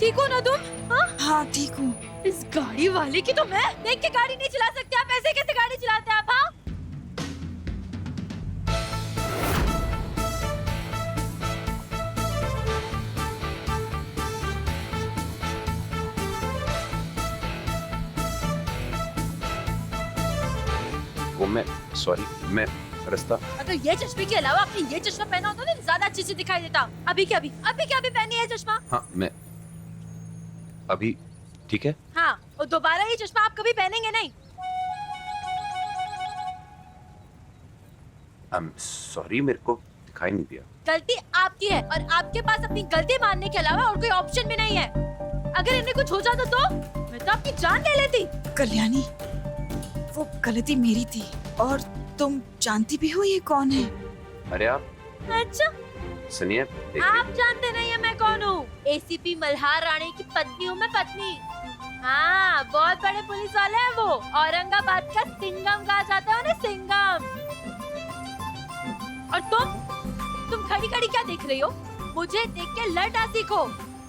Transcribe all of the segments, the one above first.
ठीक हो ना तुम? हाँ हाँ ठीक हूँ। इस गाड़ी वाले की तो मैं देख के गाड़ी नहीं चला सकते आप। ऐसे कैसे गाड़ी चलाते हैं आप? हाँ वो मैं सॉरी मैं रास्ता। अगर ये चश्मे के अलावा आपने ये चश्मा पहना होता तो ज्यादा अच्छे से दिखाई देता। अभी क्या अभी पहनी है चश्मा? हाँ मैं अभी ठीक है। हाँ और दोबारा ये चश्मा आप कभी पहनेंगे नहीं। सॉरी मेरे को दिखाई नहीं दिया। गलती आपकी है और आपके पास अपनी गलती मानने के अलावा और कोई ऑप्शन भी नहीं है। अगर इन्हें कुछ हो जाता तो मैं तो आपकी जान ले लेती। कल्याणी, वो गलती मेरी थी और तुम जानती भी हो ये कौन है? अरे आप अच्छा सुनिए आप जानते नहीं है मैं कौन हूँ? एसीपी मल्हार राणी की पत्नी हूँ मैं, पत्नी। हाँ बहुत बड़े पुलिस वाले हैं वो। औरंगाबाद का सिंघम कहा जाता है उन्हें, सिंघम। और तुम खड़ी खड़ी क्या देख रही हो? मुझे देख के लड़ना सीखो।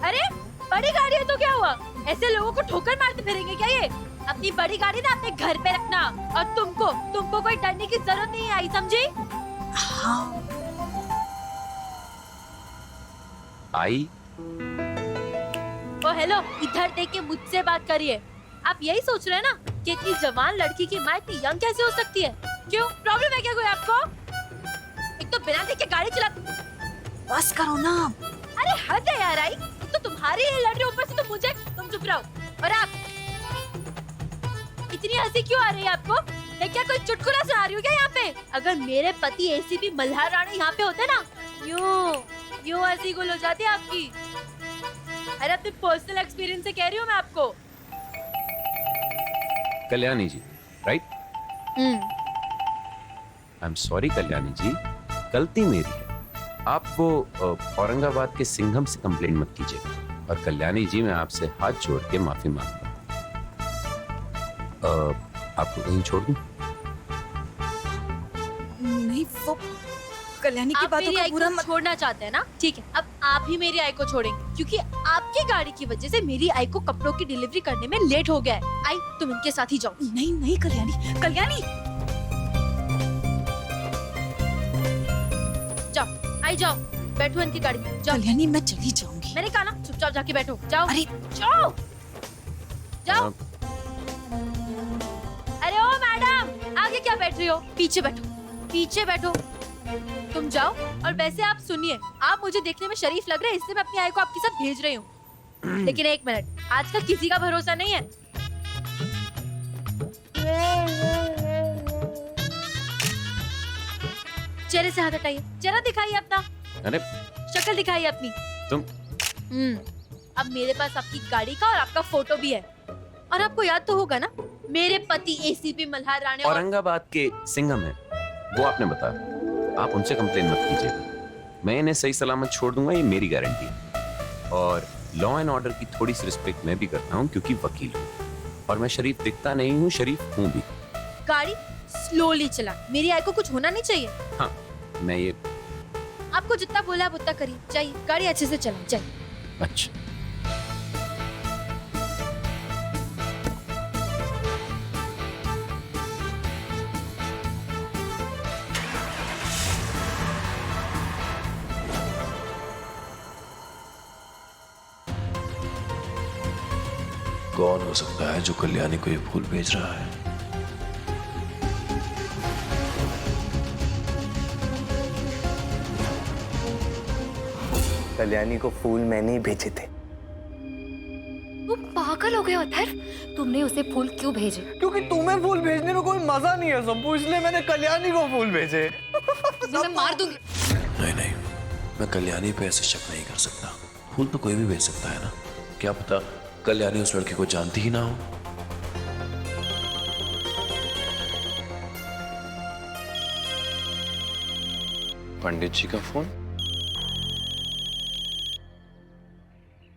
अरे बड़ी गाड़ी है तो क्या हुआ? ऐसे लोगों को ठोकर मारते फिरेंगे क्या ये? अपनी बड़ी गाड़ी ना अपने घर पे रखना। और तुमको कोई डरने की जरूरत नहीं आई, समझी? हाँ आई। ओ हेलो, इधर देख के मुझसे बात करिए। आप यही सोच रहे हैं ना कि इतनी जवान लड़की की माँ इतनी यंग कैसे हो सकती है? क्यों, प्रॉब्लम है क्या कोई आपको? एक तो बिना देखे गाड़ी चलाते। बस करो ना। अरे हद है यार। आई तो तुम्हारी ये लड़ रही, ऊपर से तो मुझे। तुम चुप रहो। और आप इतनी हंसी क्यों आ रही है आपको? मैं क्या कोई चुटकुला सुना रही हूँ क्या यहाँ पे? अगर मेरे पति एसीपी मल्हार राणा यहाँ पे होते ना, यूं हंसी गुल हो जाती है आपकी। अरे अपने पर्सनल एक्सपीरियंस से कह रही हूँ मैं आपको। Kalyani ji right? I am sorry Kalyani ji, गलती मेरी है। आप वो औरंगाबाद के सिंघम से कंप्लेंट मत कीजिए। और कल्याणी जी मैं आपसे हाथ जोड़ के माफी मांगता हूँ। आपको कहीं छोड़ दूं? नहीं, वो कल्याणी की बातों का बुरा मत। छोड़ना चाहते हैं ना? ठीक है, अब आप ही मेरी आई को छोड़ेंगे क्योंकि आपकी गाड़ी की वजह से मेरी आई को कपड़ों की डिलीवरी करने में लेट हो गया है। आई तुम इनके साथ ही जाओ। नहीं नहीं कल्याणी, कल्याणी जाओ, आई जाओ, बैठो इनकी गाड़ी में। जाओ। कल्याणी मैं चली जाऊंगी। मैंने कहा ना चुपचाप जाके बैठो। जाओ। अरे जाओ जाओ। अरे ओ मैडम, आगे क्या बैठ रही हो? पीछे बैठो, पीछे बैठो। तुम जाओ। और वैसे आप सुनिए, आप मुझे देखने में शरीफ लग रहे हैं, इसलिए मैं अपनी आई को आपके साथ भेज रही हूँ। लेकिन एक मिनट, आजकल किसी का भरोसा नहीं है। चेहरे से हाथ हटाइए, चेहरा दिखाइए अपना। अरे शक्ल दिखाइए अपनी। तुम अब मेरे पास आपकी गाड़ी का और आपका फोटो भी है। और आपको याद तो होगा ना, मेरे पति एसीपी मल्हार राणा औरंगाबाद के सिंघम है, वो आपने बताया। आप उनसे कंप्लेन मत कीजिएगा, मैं इन्हें सही सलामत छोड़ दूंगा, ये मेरी गारंटी है। और लॉ एंड ऑर्डर की थोड़ी सी रिस्पेक्ट मैं भी करता हूँ क्योंकि वकील हूँ। और मैं शरीफ दिखता नहीं हूँ, शरीफ हूँ भी। गाड़ी स्लोली चला, मेरी आई को कुछ होना नहीं चाहिए। हाँ मैं ये आपको जितना बोला आप उतना करिए। चाहिए गाड़ी अच्छे से चला चाहिए। अच्छा कौन हो सकता है जो कल्याणी को ये फूल भेज रहा है? कल्याणी को फूल मैंने ही भेजे थे। वो पागल हो गया अथर्व, तुमने उसे फूल क्यों भेजे? क्योंकि तुम्हें फूल भेजने में कोई मजा नहीं है सम्पू, इसलिए मैंने कल्याणी को फूल भेजे। मैं मार दूंगी। नहीं नहीं, मैं कल्याणी पे ऐसे शक नहीं कर सकता। फूल तो कोई भी भेज सकता है ना। क्या पता कल्याणी उस लड़के को जानती ही ना हो। पंडित जी का फोन।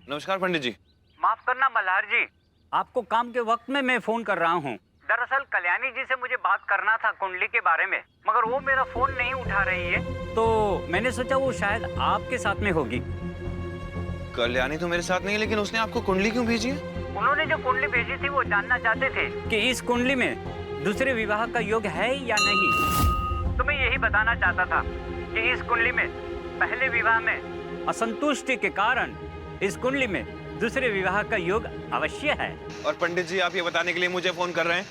नमस्कार पंडित जी। माफ करना मल्हार जी, आपको काम के वक्त में मैं फोन कर रहा हूँ। दरअसल कल्याणी जी से मुझे बात करना था कुंडली के बारे में, मगर वो मेरा फोन नहीं उठा रही है, तो मैंने सोचा वो शायद आपके साथ में होगी। कल्याणी तो मेरे साथ नहीं है, लेकिन उसने आपको कुंडली क्यों भेजी है? उन्होंने जो कुंडली भेजी थी वो जानना चाहते थे कि इस कुंडली में दूसरे विवाह का योग है या नहीं। तो मैं यही बताना चाहता था कि इस कुंडली में पहले विवाह में असंतुष्टि के कारण इस कुंडली में दूसरे विवाह का योग अवश्य है। और पंडित जी आप ये बताने के लिए मुझे फोन कर रहे हैं?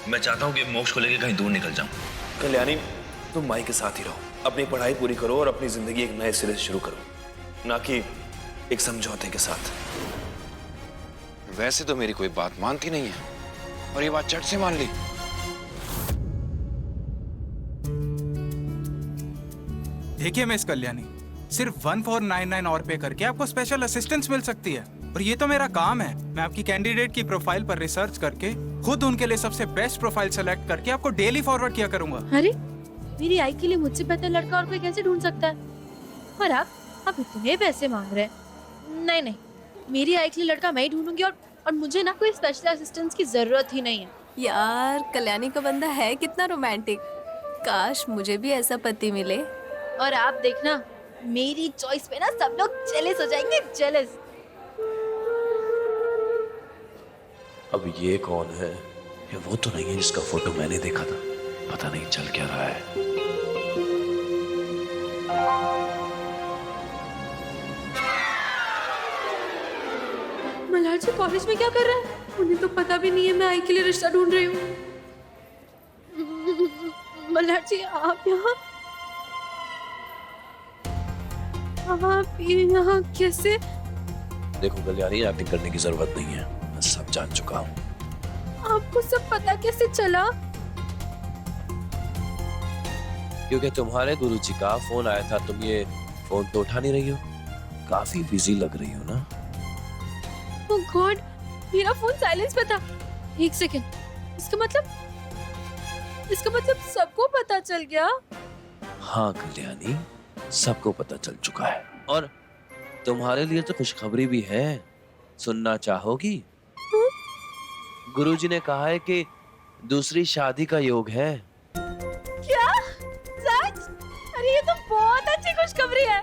मैं चाहता हूँ कि मोक्ष को लेकर कहीं दूर निकल जाऊं। कल्याणी, तुम माई के साथ ही रहो, अपनी पढ़ाई पूरी करो और अपनी जिंदगी एक नए सिरे से शुरू करो, ना कि एक समझौते के साथ। वैसे तो मेरी कोई बात मानती नहीं है और ये बात चट से मान ली। देखिए मिस कल्याणी, सिर्फ 1499 और पे करके आपको स्पेशल असिस्टेंस मिल सकती है। और ये तो मेरा काम है, मैं आपकी कैंडिडेट की प्रोफाइल पर रिसर्च करके खुद उनके लिए सबसे बेस्ट प्रोफाइल सेलेक्ट करके आपको डेली फॉरवर्ड किया करूंगा। अरे मेरी आई के लिए मुझसे बेहतर लड़का और कोई कैसे ढूंढ सकता है? और आप इतने पैसे मांग रहे हैं? नहीं नहीं, मेरी आई के लिए लड़का मैं ही ढूंढूंगी और मुझे ना कोई स्पेशल असिस्टेंस की जरूरत ही नहीं है। यार कल्याणी का बंदा है कितना रोमांटिक, काश मुझे भी ऐसा पति मिले। और आप देखना मेरी चॉइस पे ना सब लोग जेलस हो जाएंगे, जेलस। अब ये कौन है? ये वो तो नहीं है जिसका फोटो मैंने देखा था। पता नहीं चल क्या रहा है। मल्हार जी कॉलेज में क्या कर रहे हैं? उन्हें तो पता भी नहीं है मैं आई के लिए रिश्ता ढूंढ रही हूँ। मल्हार जी आप यहाँ कैसे? देखो कल्याणी, एक्टिंग करने की जरूरत नहीं है, मैं सब जान चुका हूँ। आपको सब पता कैसे चला? क्योंकि तुम्हारे गुरुजी का फोन आया था। तुम ये फोन तो उठा नहीं रही हो, काफी बिजी लग रही हो ना। ओह गॉड, मेरा फोन साइलेंस पे था। एक सेकंड, इसका मतलब सबको पता चल गया? हाँ कल्याणी, सबको पता चल चुका है। और तुम्हारे लिए तो खुशखबरी भी है, सुनना चाहोगी? गुरुजी ने कहा है कि दूसरी शादी का योग है। क्या? सच? अरे ये तो बहुत अच्छी खुशखबरी है।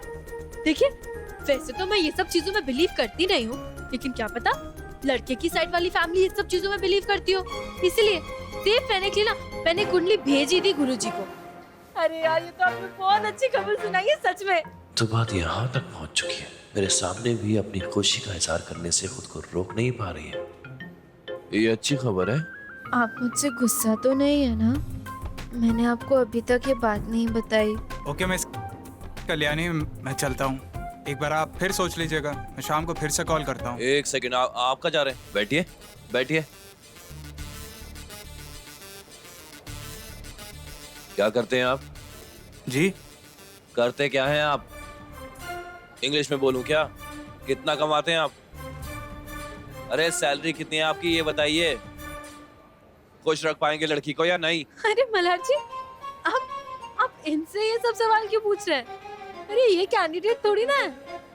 देखिए, वैसे तो मैं ये सब चीजों में बिलीव करती नहीं हूँ, लेकिन क्या पता लड़के की साइड वाली फैमिली ये सब चीजों में बिलीव करती हो, इसलिए सेफ रहने के लिए ना मैंने कुंडली भेजी थी गुरुजी को। अरे यार, ये तो आपने बहुत अच्छी खबर सुनाई है सच में। तो बात यहाँ तक पहुँच चुकी है, मेरे सामने भी अपनी खुशी का इजहार करने से खुद को रोक नहीं पा रही है। ये अच्छी खबर है। आप मुझसे गुस्सा तो नहीं है ना? मैंने आपको अभी तक ये बात नहीं बताई। ओके मिस कल्याणी, मैं चलता हूँ। एक बार आप फिर सोच लीजिएगा, मैं शाम को फिर से कॉल करता हूँ। एक सेकंड, आप कहाँ जा रहे हैं? बैठिए बैठिए। क्या करते हैं आप? जी? करते क्या हैं आप? इंग्लिश में बोलूं क्या? कितना कमाते हैं आप? अरे सैलरी कितनी है आपकी, ये बताइए। खुश रख पाएंगे लड़की को या नहीं? अरे मल्हार जी, आप इनसे ये सब सवाल क्यों पूछ रहे हैं? अरे ये कैंडिडेट थोड़ी ना है।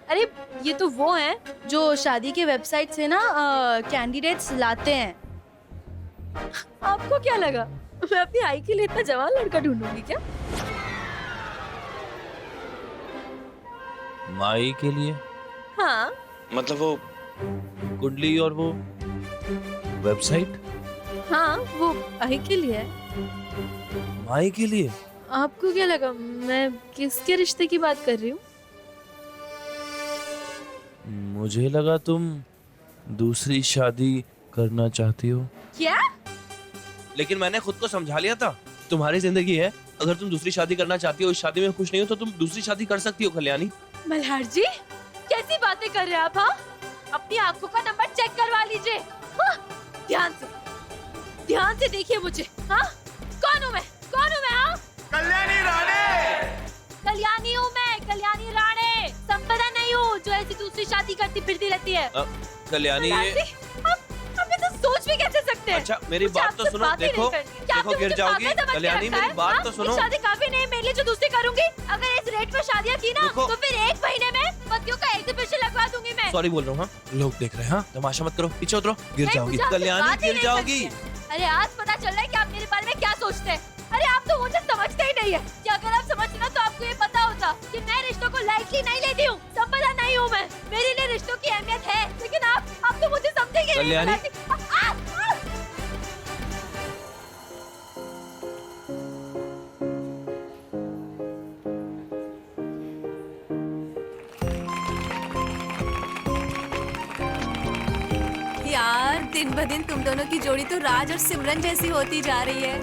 अरे ये तो वो हैं जो शादी के वेबसाइट से ना कैंडिडेट्स लाते हैं। आपको क्या लगा मैं अपनी आई के लिए इतना जवान लड़का ढूंढूंगी क्या? माई के लिए? हाँ। मतलब वो कुंडली और वो वेबसाइट? हाँ, वो आई के लिए है। माई के लिए? आपको क्या लगा मैं किसके रिश्ते की बात कर रही हूँ? मुझे लगा तुम दूसरी शादी करना चाहती हो। क्या? लेकिन मैंने खुद को समझा लिया था, तुम्हारी जिंदगी है, अगर तुम दूसरी शादी करना चाहती हो, इस शादी में खुश नहीं हो तो तुम दूसरी शादी कर सकती हो कल्याणी। मल्हार जी कैसी बातें कर रहे हैं आप? हाँ, अपनी आंखों का नंबर चेक करवा लीजिए। हाँ, ध्यान से देखिए मुझे। हाँ, कौन हूँ मैं? हाँ? कल्याणी राणे। कल्याणी हूँ मैं, कल्याणी राणे। संपदा नहीं हूँ जो ऐसी दूसरी शादी करती फिरती रहती है। कल्याणी ये आप तो सोच भी कैसे सकते हैं? अच्छा मेरी बात तो सुनो। देखो गिर जाओगी कल्याणी, मेरी बात तो सुनो। शादी काफी नहीं मेरे लिए जो दूसरी करूंगी। अगर इस रेट पर शादियां की ना तो फिर 1 महीने में पतियों का एग्जीबिशन लगवा दूंगी मैं। सॉरी बोल रहा हूँ, हाँ लोग देख रहे हैं। हाँ तमाशा मत करो, पीछे उतरो, गिर जाओगी कल्याणी, गिर जाओगी। अरे आज पता चल रहा है कि आप मेरे बारे में क्या सोचते हैं। अरे आप तो मुझे समझते ही नहीं है कि अगर आप समझते ना तो आपको ये पता होता। था कि मैं रिश्तों को लाइटली नहीं लेती हूँ। संपदा नहीं हूँ मैं। मेरे लिए रिश्तों की अहमियत है, लेकिन आप तो मुझे समझेंगे नहीं। कल्याणी? यार दिन ब दिन तुम दोनों की जोड़ी तो राज और सिमरन जैसी होती जा रही है।